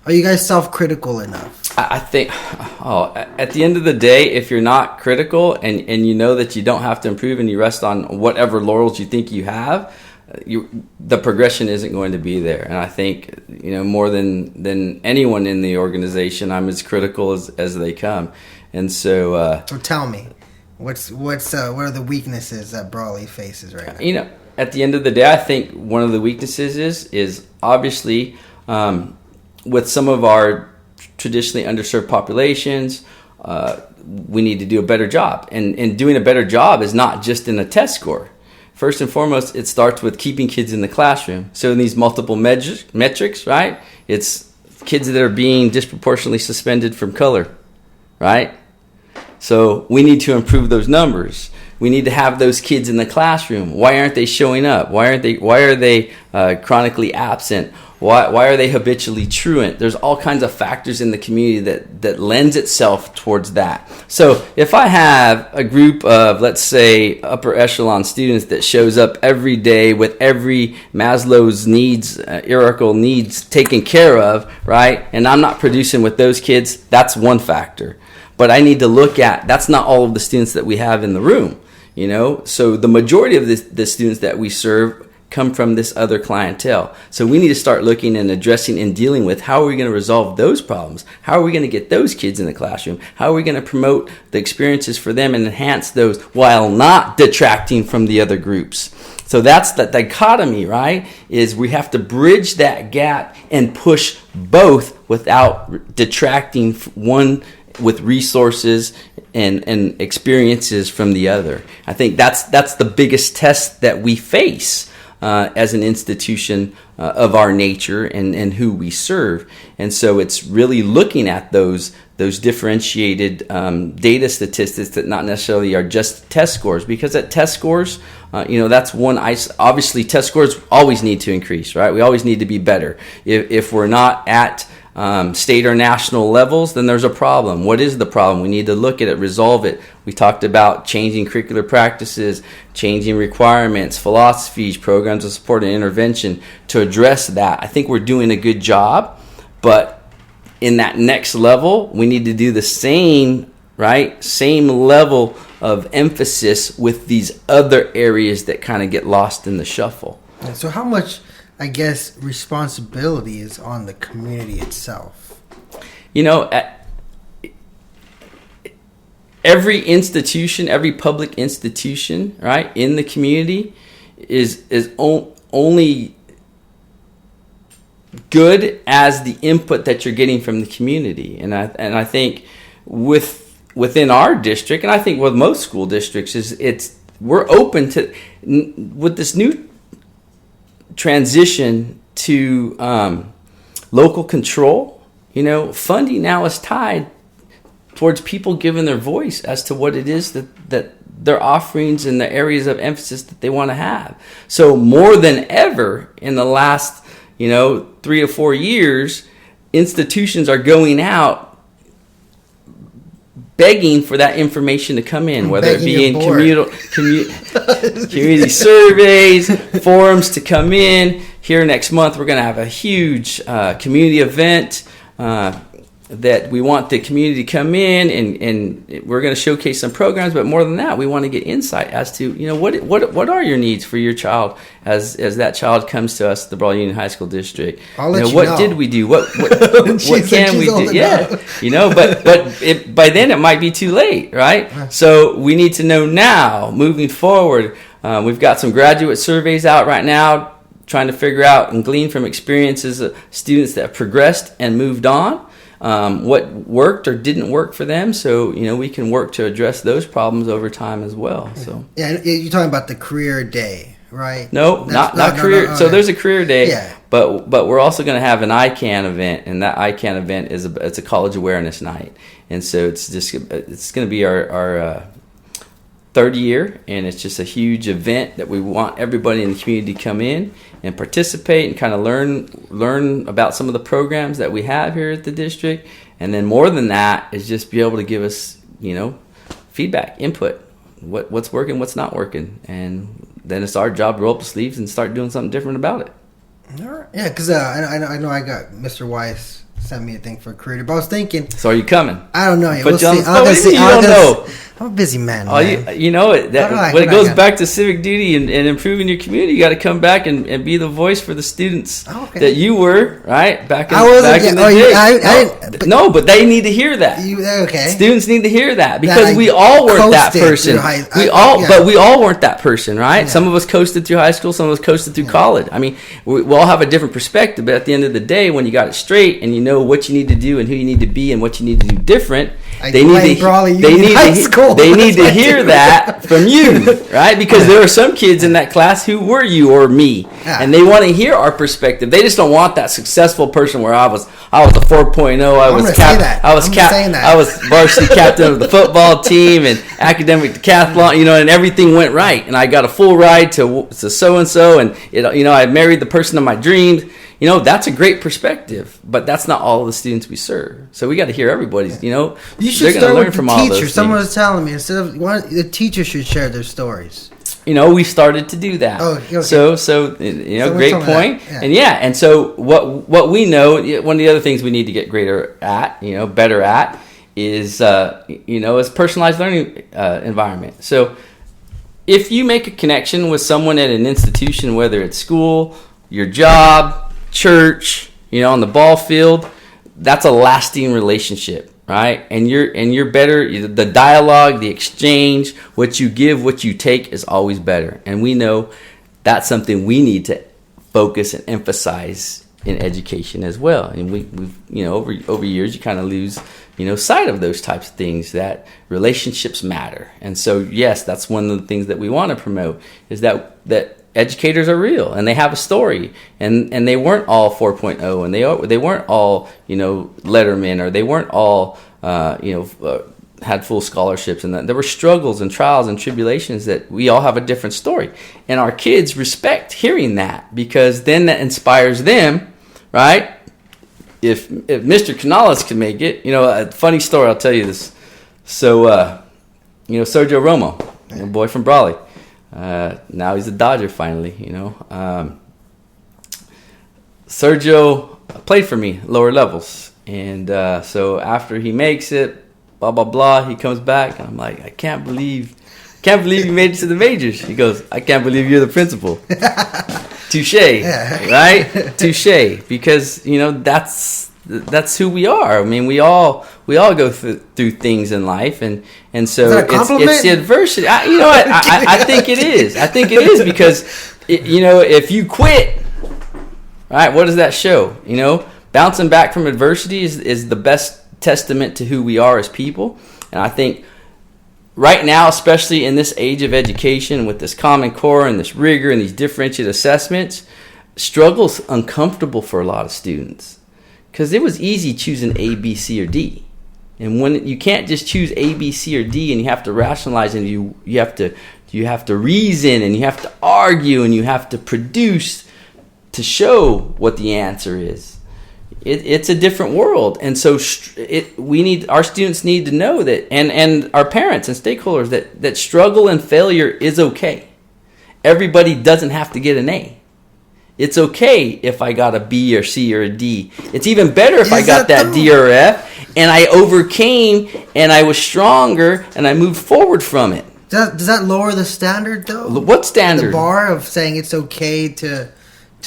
Are you guys self-critical enough? I think, at the end of the day, if you're not critical and you know that you don't have to improve and you rest on whatever laurels you think you have, the progression isn't going to be there. And I think, more than anyone in the organization, I'm as critical as they come. And so... So tell me. What are the weaknesses that Brawley faces right now? At the end of the day, I think one of the weaknesses is obviously with some of our traditionally underserved populations, we need to do a better job. And doing a better job is not just in a test score. First and foremost, it starts with keeping kids in the classroom. So in these multiple metrics, right, it's kids that are being disproportionately suspended from color, right? So we need to improve those numbers. We need to have those kids in the classroom. Why aren't they showing up? Why are they chronically absent? Why are they habitually truant? There's all kinds of factors in the community that lends itself towards that. So if I have a group of, let's say, upper echelon students that shows up every day with every Maslow's needs, hierarchical needs taken care of, right? And I'm not producing with those kids, that's one factor. But I need to look at, that's not all of the students that we have in the room, So the majority of the students that we serve come from this other clientele. So we need to start looking and addressing and dealing with how are we going to resolve those problems? How are we going to get those kids in the classroom? How are we going to promote the experiences for them and enhance those while not detracting from the other groups? So that's the dichotomy, right? Is we have to bridge that gap and push both without detracting one with resources and experiences from the other. I think that's the biggest test that we face as an institution of our nature and who we serve. And so it's really looking at those differentiated data statistics that not necessarily are just test scores, because at test scores, that's one. Obviously, test scores always need to increase, right? We always need to be better. If we're not at state or national levels, then there's a problem. What is the problem? We need to look at it, resolve it. We talked about changing curricular practices, changing requirements, philosophies, programs of support and intervention to address that. I think we're doing a good job, but in that next level, we need to do the same, right? Same level of emphasis with these other areas that kind of get lost in the shuffle. So how much, I guess, responsibility is on the community itself? You know, every institution, every public institution, right, in the community is only good as the input that you're getting from the community. And I think within our district, and I think with most school districts, we're open to, with this new transition to local control, you know, funding now is tied towards people giving their voice as to what it is that their offerings and the areas of emphasis that they want to have. So more than ever in the last, 3 to 4 years, institutions are going out begging for that information to come in, whether it be in community surveys, forums to come in. Here next month, we're going to have a huge community event that we want the community to come in, and we're going to showcase some programs. But more than that, we want to get insight as to what are your needs for your child as that child comes to us, the Brawley Union High School District. What did we do? What can we do? Yeah, but by then it might be too late, right? So we need to know now, moving forward. We've got some graduate surveys out right now, trying to figure out and glean from experiences of students that have progressed and moved on. What worked or didn't work for them, so we can work to address those problems over time as well. So you're talking about the career day, right? No, not career. So there's a career day, yeah. But we're also going to have an ICANN event, and that ICANN event it's a college awareness night, and so it's going to be our third year, and it's just a huge event that we want everybody in the community to come in and participate and kind of learn about some of the programs that we have here at the district. And then more than that is just be able to give us, feedback, input, what's working, what's not working. And then it's our job to roll up the sleeves and start doing something different about it. All right. Yeah, because I know I got Mr. Weiss sent me a thing for a career, but I was thinking. So are you coming? I don't know. We'll see. You don't know. I'm a busy man. When it goes back to civic duty and improving your community, you got to come back and be the voice for the students that you were, right? Back in the day. No, but they need to hear that. Students need to hear that because we all weren't that person. But we all weren't that person, right? Yeah. Some of us coasted through high school, some of us coasted through college. I mean, we all have a different perspective, but at the end of the day, when you got it straight and you know what you need to do and who you need to be and what you need to do different, they need to hear that from you, right? Because there are some kids in that class who were you or me, and they want to hear our perspective. They just don't want that successful person where I was a 4.0. I was varsity captain of the football team and academic decathlon, and everything went right, and I got a full ride to so and so, and I married the person of my dreams. That's a great perspective, but that's not all of the students we serve. So we got to hear everybody's. You should start with the teacher. Someone was telling me the teacher should share their stories. We started to do that. Oh, okay. So great point. And so what we know, one of the other things we need to get better at is is personalized learning environment. So if you make a connection with someone at an institution, whether it's school, your job, church, on the ball field, that's a lasting relationship, right? And you're better. The dialogue, the exchange, what you give, what you take is always better. And we know that's something we need to focus and emphasize in education as well. And we've over years you kind of lose sight of those types of things, that relationships matter. And so yes, that's one of the things that we want to promote is that educators are real and they have a story, and they weren't all 4.0, and they weren't all lettermen, or they weren't all had full scholarships, and that there were struggles and trials and tribulations, that we all have a different story, and our kids respect hearing that, because then that inspires them, right, if Mr. Canalez can make it, a funny story. I'll tell you this. So, Sergio Romo, boy from Brawley. Now he's a Dodger finally. Sergio played for me lower levels, and so after he makes it, blah blah blah, he comes back, and I'm like, I can't believe you made it to the majors. He goes, I can't believe you're the principal. Touche, right? Touche, because that's who we are. I mean, we all go through things in life, and so it's the adversity. I think it is. I think it is because if you quit, right? What does that show? Bouncing back from adversity is the best testament to who we are as people. And I think right now, especially in this age of education, with this Common Core and this rigor and these differentiated assessments, struggle's uncomfortable for a lot of students because it was easy choosing A, B, C, or D. And when you can't just choose A, B, C, or D, and you have to rationalize, and you have to reason, and you have to argue, and you have to produce to show what the answer is. It's a different world, and so our students need to know that, and our parents and stakeholders that struggle and failure is okay. Everybody doesn't have to get an A. It's okay if I got a B or C or a D. It's even better if I got that D or F, and I overcame, and I was stronger, and I moved forward from it. Does that lower the standard though? What standard? The bar of saying it's okay to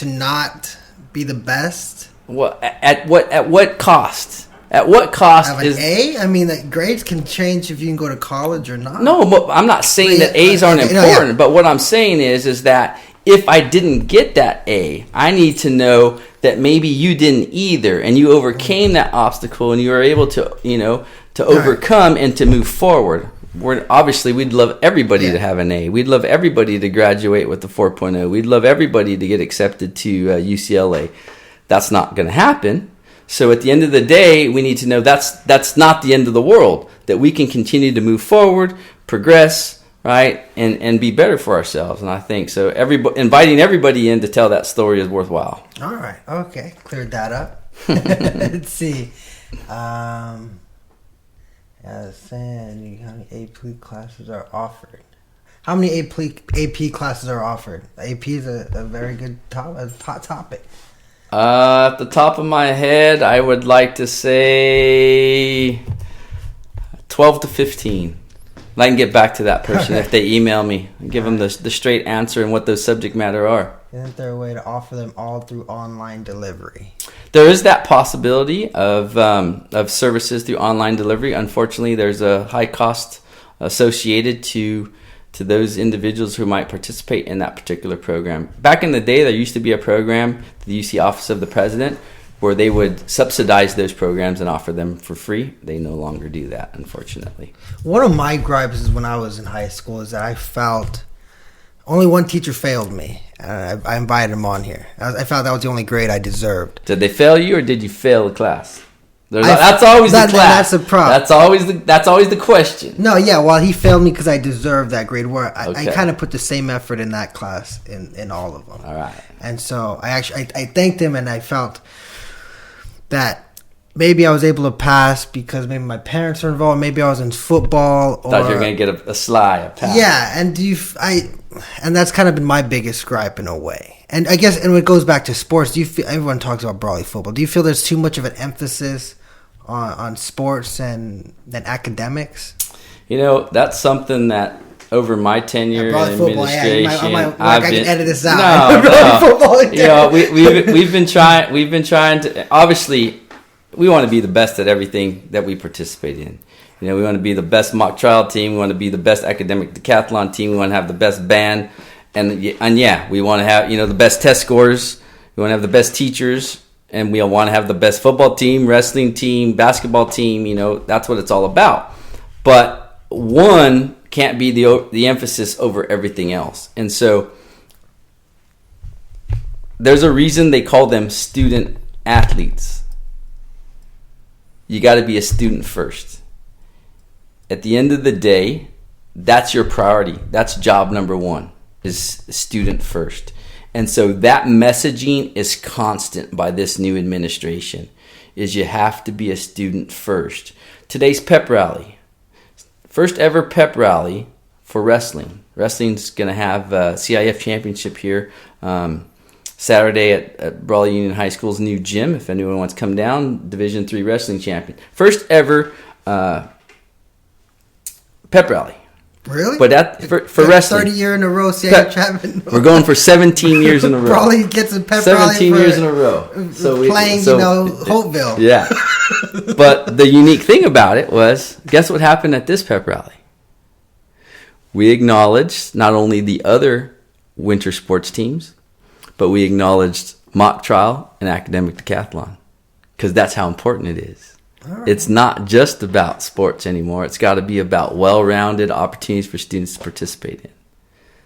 not be the best. At what cost? At what cost Have an A? I mean, the grades can change if you can go to college or not. No, but I'm not saying that A's aren't important. Yeah. But what I'm saying is that if I didn't get that A, I need to know that maybe you didn't either, and you overcame that obstacle, and you were able to overcome and to move forward. We'd love everybody to have an A. We'd love everybody to graduate with a 4.0. We'd love everybody to get accepted to UCLA. That's not going to happen. So at the end of the day, we need to know that's not the end of the world, that we can continue to move forward, progress, right, and be better for ourselves. And I think so. Inviting everybody in to tell that story is worthwhile. All right. Okay. Cleared that up. Let's see. Saying how many AP classes are offered. How many AP classes are offered? AP is a very good hot topic. At the top of my head, I would like to say 12 to 15. I can get back to that person if they email me and give them the straight answer and what those subject matter are. Isn't there a way to offer them all through online delivery? There is that possibility of services through online delivery. Unfortunately, there's a high cost associated to those individuals who might participate in that particular program. Back in the day, there used to be a program, the UC Office of the President, where they would subsidize those programs and offer them for free. They no longer do that, unfortunately. One of my gripes is when I was in high school is that I felt only one teacher failed me. I invited him on here. I felt that was the only grade I deserved. Did they fail you, or did you fail the class? That's always the class. That's the problem. That's always the question. No, yeah. Well, he failed me because I deserved that grade. Where I kind of put the same effort in that class in all of them. All right. And so I thanked him, and I felt that maybe I was able to pass because maybe my parents were involved. Maybe I was in football. Thought you were gonna get a pass. Yeah, and that's kind of been my biggest gripe in a way. And I guess, and it goes back to sports. Do you feel everyone talks about Brawley football? Do you feel there's too much of an emphasis on sports and than academics? That's something that over my tenure in administration, I can edit this out. No. We've been trying to. Obviously, we want to be the best at everything that we participate in. We want to be the best mock trial team. We want to be the best academic decathlon team. We want to have the best band, and we want to have the best test scores. We want to have the best teachers. And we want to have the best football team, wrestling team, basketball team. That's what it's all about. But one can't be the emphasis over everything else. And so there's a reason they call them student athletes. You got to be a student first. At the end of the day, that's your priority. That's job number one, is student first. And so that messaging is constant by this new administration. is you have to be a student first. Today's pep rally, first ever pep rally for wrestling. Wrestling's going to have a CIF championship here Saturday at Brawley Union High School's new gym. If anyone wants to come down, Division III wrestling champion. First ever pep rally. Really? But for wrestling. 30 year in a row, CIF champion. We're going for 17 years in a row. Probably gets a pep rally 17 years in a row. Playing, Hopeville. Yeah. But the unique thing about it was, guess what happened at this pep rally? We acknowledged not only the other winter sports teams, but we acknowledged mock trial and academic decathlon, because that's how important it is. Right. It's not just about sports anymore. It's got to be about well-rounded opportunities for students to participate in.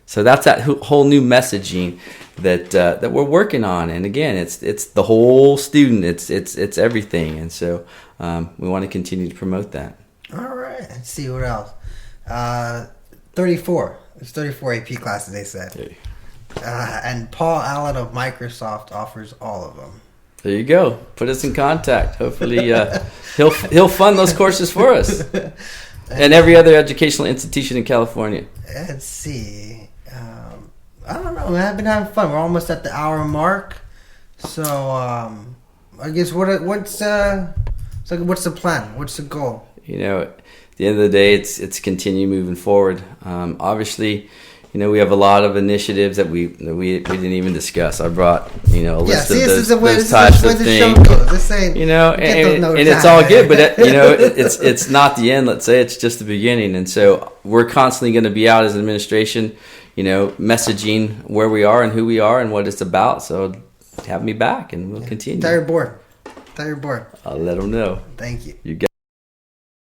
So that's that whole new messaging that we're working on. And again, it's the whole student. It's everything. And so we want to continue to promote that. All right. Let's see what else. 34. There's 34 AP classes, they said. And Paul Allen of Microsoft offers all of them. There you go. Put us in contact. Hopefully he'll fund those courses for us. And every other educational institution in California. Let's see. I don't know, man. I've been having fun. We're almost at the hour mark. So I guess what's the plan? What's the goal? At the end of the day, it's continue moving forward. Obviously, we have a lot of initiatives that we didn't even discuss. I brought a list of those types of things. And it's all good, but it's not the end. Let's say it's just the beginning. And so we're constantly going to be out as an administration, messaging where we are and who we are and what it's about. So have me back, and we'll continue. Tell your board. I'll let them know. Thank you. You got.